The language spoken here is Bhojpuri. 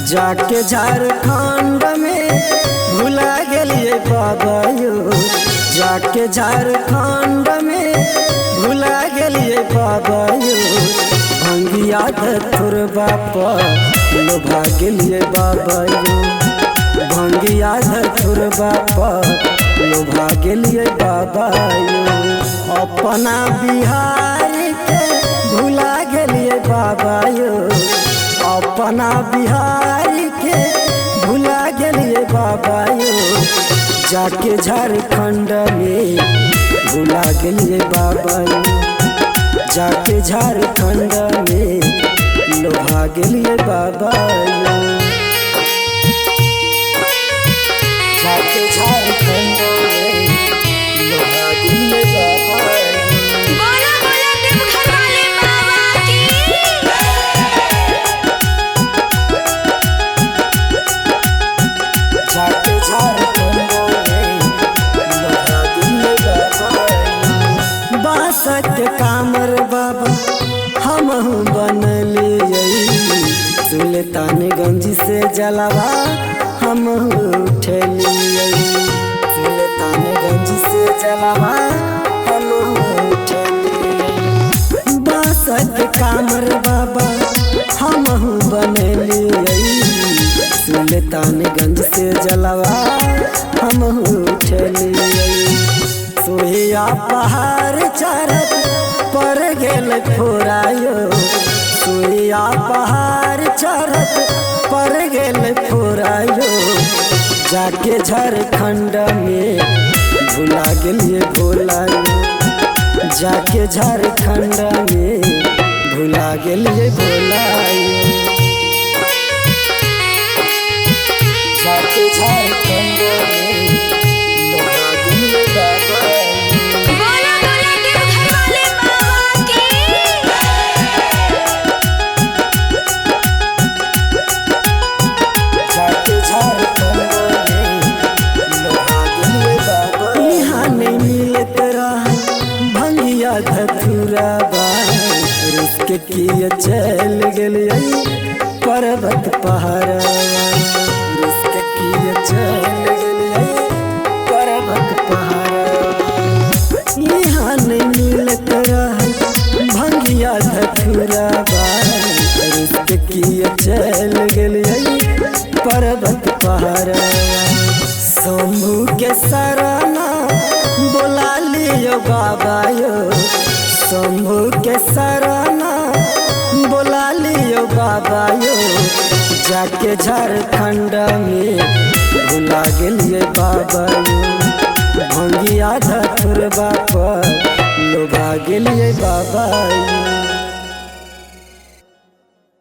जाके झारखंड में भुला गेलिए बाबा यो। जाके झारखंड में भुला गेलिए बाबा यो। भंगिया धतुरबा पर लोभा गेलिए बाबा यो। भंगिया धतुरबा पर लोभा गेलिए बाबा यो। अपना बिहार के भुला गेलिए बाबा यो। अपना बिहार के भुला गेलिए बाबा यो। जाके झारखंड में भुला गेलिए बाबा यो। जाके झारखंड में लोभा गेलिए बाबा यो। जाके झारखंड में लोभा गेलिए बाबा यो। बोला बोला देवघर वाले बाबा की। जाके झारखंड में लोभा गेलिए बाबा यो। बासक कामर बाबा हमहू बनलिए। सुल्तानगंज से जलवा हमहू उठलिए। सुल्तानगंज से जलवा हमहू उठलिए। बासक कामर बाबा हमहू बनलिए। सुल्तानगंज से जलवा हमहू उठलिए। सोहिया पहाड़ चढ़त पर गेल फोरायो। सोहिया पहाड़ चढ़त पर गेल फोरायो। जाके झारखंड में भुला गेलिए भोला यो। जाके झारखंड में भुला गेलिए भोला यो। जाके झारखंड में लोभा गेलिए बाबा यो। बोला बोला देवघर वाले बाबा की। जाके झारखंड में लोभा गेलिए बाबा। यहाँ नहीं मिलत रहा भंगिया धतुरबा। रुक किए चल गेलिए पर्वत पहाड़वा। रुक किए चल गेलिए पर्वत पहाड़वा। यहाँ नहीं मिलत रहा भंगिया धतुरबा। रुक किए चल गेलिए पर्वत पहाड़वा। शंभू के शरणा बोला लियो बाबा यो। शंभू के शरणा बोला लियो बाबा यो। जाके झारखंड में भुला गेलिए बाबा यो। भंगिया धतुरबा पर लोभा गेलिए बाबा यो।